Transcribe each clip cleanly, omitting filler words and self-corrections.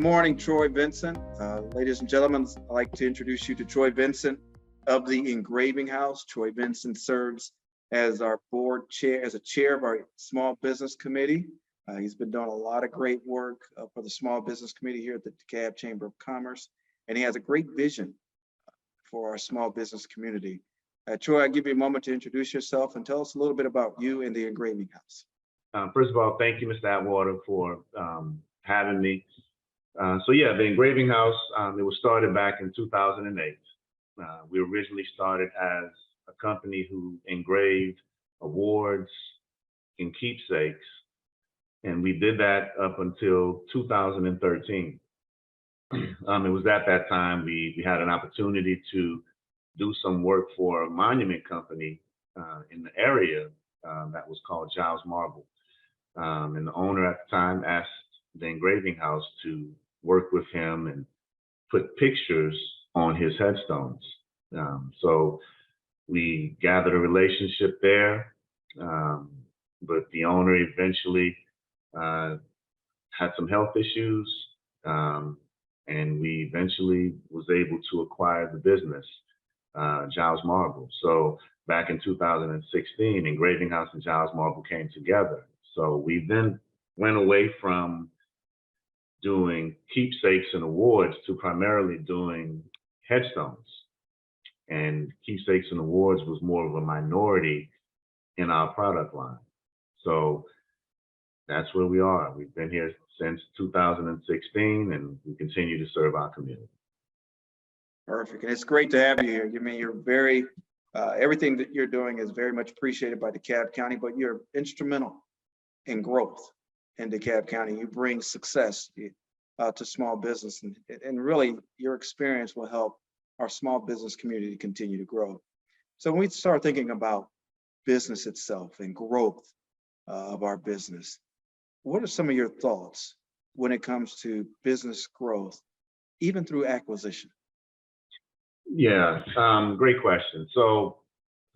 Good morning, Troy Vincent. Ladies and gentlemen, I'd like to introduce you to Troy Vincent of the Engraving House. Troy Vincent serves as our board chair, as a chair of our small business committee. He's been doing a lot of great work for the small business committee here at the DeKalb Chamber of Commerce, and he has a great vision for our small business community. Troy, I'll give you a moment to introduce yourself and tell us a little bit about you and the Engraving House. First of all, thank you, Mr. Atwater, for having me. The Engraving House, it was started back in 2008. We originally started as a company who engraved awards and keepsakes, and we did that up until 2013. It was at that time we had an opportunity to do some work for a monument company in the area that was called Giles Marble. And the owner at the time asked the Engraving House to work with him and put pictures on his headstones. So we gathered a relationship there, but the owner eventually had some health issues, and we eventually was able to acquire the business, Giles Marble. So back in 2016, Engraving House and Giles Marble came together. So we then went away from doing keepsakes and awards to primarily doing headstones. And keepsakes and awards was more of a minority in our product line. So that's where we are. We've been here since 2016, and we continue to serve our community. Perfect. And it's great to have you here. I mean, you're very, everything that you're doing is very much appreciated by DeKalb County, but you're instrumental in growth in DeKalb County. You bring success to small business, and really your experience will help our small business community continue to grow. So when we start thinking about business itself and growth of our business, what are some of your thoughts when it comes to business growth, even through acquisition? Yeah, great question. So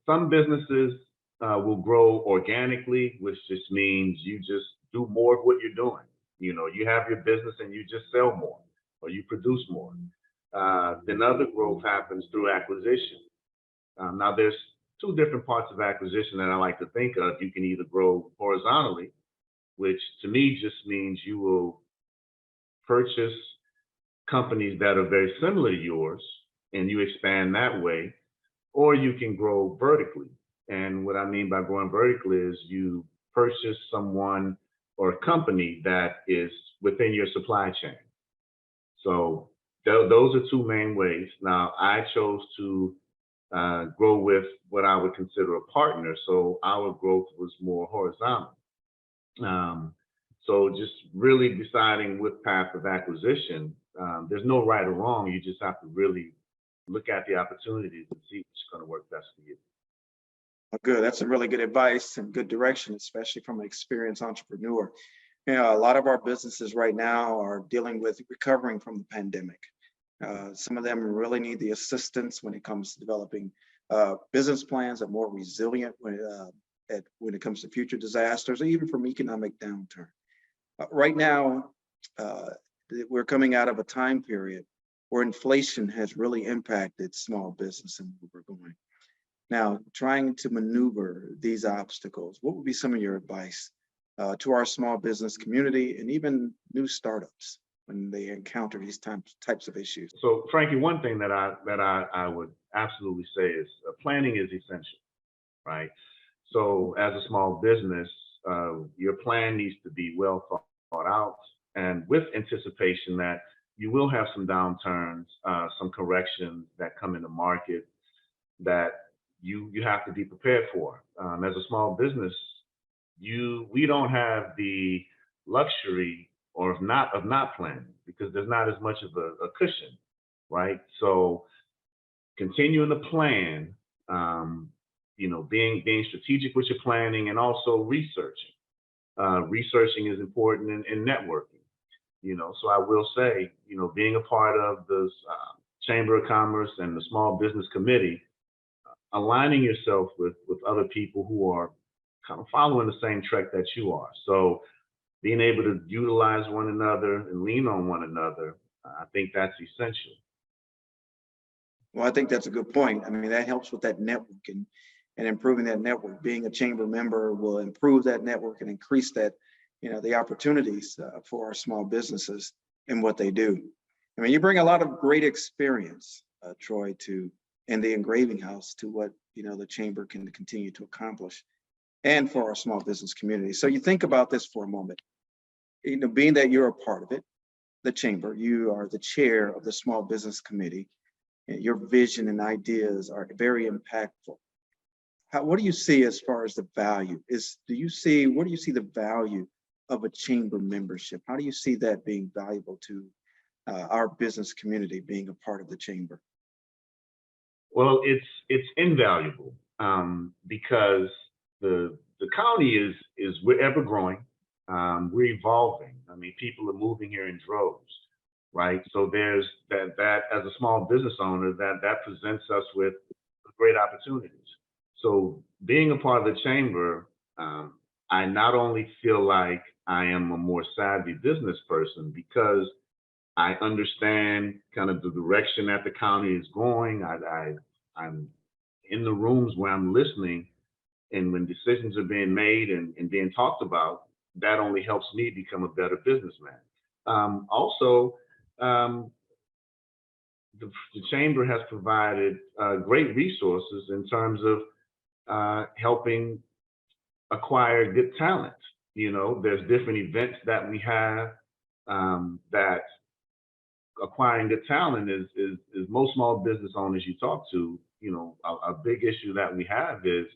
some businesses will grow organically, which just means you just do more of what you're doing. You know, you have your business and you just sell more or you produce more. Then other growth happens through acquisition. Now there's two different parts of acquisition that I like to think of. You can either grow horizontally, which to me just means you will purchase companies that are very similar to yours and you expand that way, or you can grow vertically. And what I mean by growing vertically is you purchase someone or a company that is within your supply chain. So those are two main ways. Now, I chose to grow with what I would consider a partner, so our growth was more horizontal. So just really deciding what path of acquisition, there's no right or wrong. You just have to really look at the opportunities and see what's going to work best for you. Good. That's a really good advice and good direction, especially from an experienced entrepreneur. You know, a lot of our businesses right now are dealing with recovering from the pandemic. Some of them really need the assistance when it comes to developing business plans that are more resilient when it comes to future disasters or even from economic downturn. Right now, we're coming out of a time period where inflation has really impacted small business and where we're going. Now, trying to maneuver these obstacles, what would be some of your advice to our small business community and even new startups when they encounter these types of issues? So, Frankie, one thing that I would absolutely say is planning is essential, right? So, as a small business, your plan needs to be well thought out and with anticipation that you will have some downturns, some corrections that come in the market that you have to be prepared for. As a small business, we don't have the luxury of not planning because there's not as much of a cushion, right? So continuing to plan, being strategic with your planning and also researching. Researching is important in networking. So I will say, being a part of the Chamber of Commerce and the Small Business Committee, aligning yourself with other people who are kind of following the same track that you are. So being able to utilize one another and lean on one another, I think that's essential. Well, I think that's a good point. I mean, that helps with that network and improving that network. Being a chamber member will improve that network and increase that, the opportunities for our small businesses and what they do. I mean, you bring a lot of great experience, Troy, in the Engraving House to what, the chamber can continue to accomplish and for our small business community. So you think about this for a moment, being that you're a part of it, the chamber, you are the chair of the Small Business Committee, and your vision and ideas are very impactful. What do you see as far as the value? Where do you see the value of a chamber membership? How do you see that being valuable to our business community being a part of the chamber? Well, it's invaluable because the county is we're ever growing, we're evolving. I mean, people are moving here in droves, right? So there's that as a small business owner that presents us with great opportunities. So being a part of the chamber, I not only feel like I am a more savvy business person because I understand kind of the direction that the county is going. I'm in the rooms where I'm listening, and when decisions are being made and being talked about, that only helps me become a better businessman. Also, the chamber has provided great resources in terms of helping acquire good talent. There's different events that we have that acquiring good talent is most small business owners you talk to, a big issue that we have is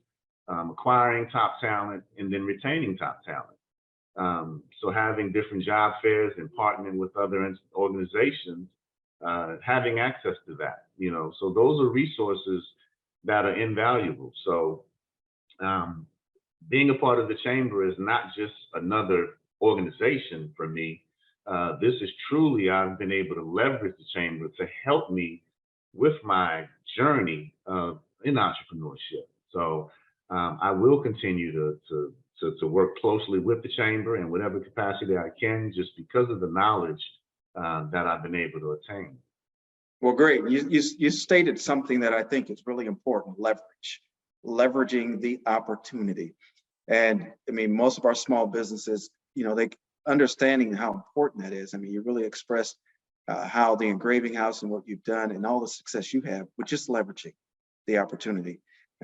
acquiring top talent and then retaining top talent. So having different job fairs and partnering with other organizations, having access to that, so those are resources that are invaluable. So being a part of the chamber is not just another organization for me. This is truly, I've been able to leverage the chamber to help me with my journey in entrepreneurship. So I will continue to work closely with the chamber in whatever capacity I can, just because of the knowledge that I've been able to attain. Well, great. You stated something that I think is really important: leveraging the opportunity. And I mean, most of our small businesses, they understanding how important that is. I mean, you really expressed how the Engraving House and what you've done and all the success you have with just leveraging the opportunity.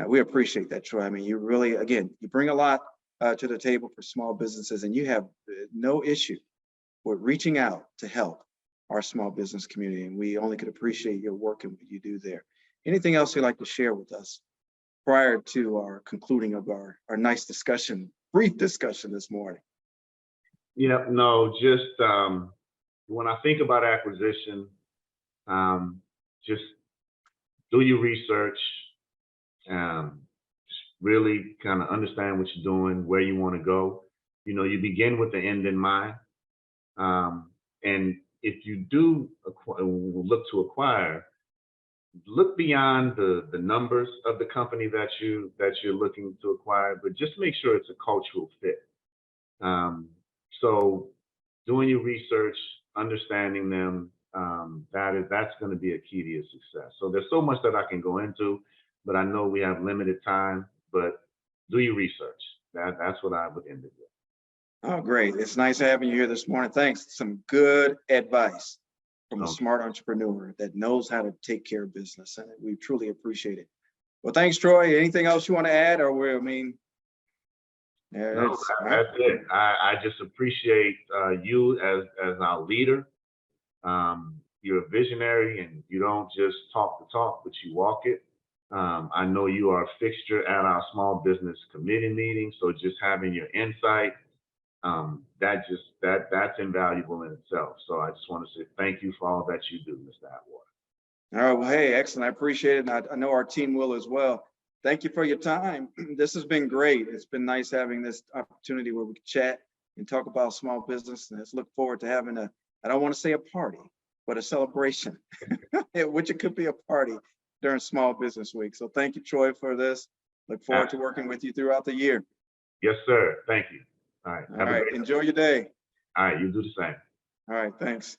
We appreciate that, Troy. I mean, you really, again, you bring a lot to the table for small businesses, and you have no issue with reaching out to help our small business community. And we only could appreciate your work and what you do there. Anything else you'd like to share with us prior to our concluding of our nice discussion, brief discussion this morning? Yeah, no, just when I think about acquisition, just do your research, just really kind of understand what you're doing, where you want to go. You begin with the end in mind. And if you do look to acquire, look beyond the numbers of the company that you're looking to acquire, but just make sure it's a cultural fit. So doing your research, understanding them, that's going to be a key to your success. So there's so much that I can go into, but I know we have limited time. But do your research. That's what I would end it with. Oh, great. It's nice having you here this morning. Thanks. Some good advice from a smart entrepreneur that knows how to take care of business, and we truly appreciate it. Well, thanks, Troy. Anything else you want to add, or no, that's it. I just appreciate you as our leader. You're a visionary, and you don't just talk the talk, but you walk it. I know you are a fixture at our small business committee meeting, so just having your insight, that's invaluable in itself. So I just want to say thank you for all that you do, Mr. Atwater. All right. Well, hey, excellent. I appreciate it. And I know our team will as well. Thank you for your time. This has been great. It's been nice having this opportunity where we can chat and talk about small business. And let's look forward to having I don't want to say a party, but a celebration, which it could be a party during Small Business Week. So thank you, Troy, for this. Look forward to working with you throughout the year. Yes, sir. Thank you. All right. All Have a right. great. Enjoy your day. All right. You do the same. All right. Thanks.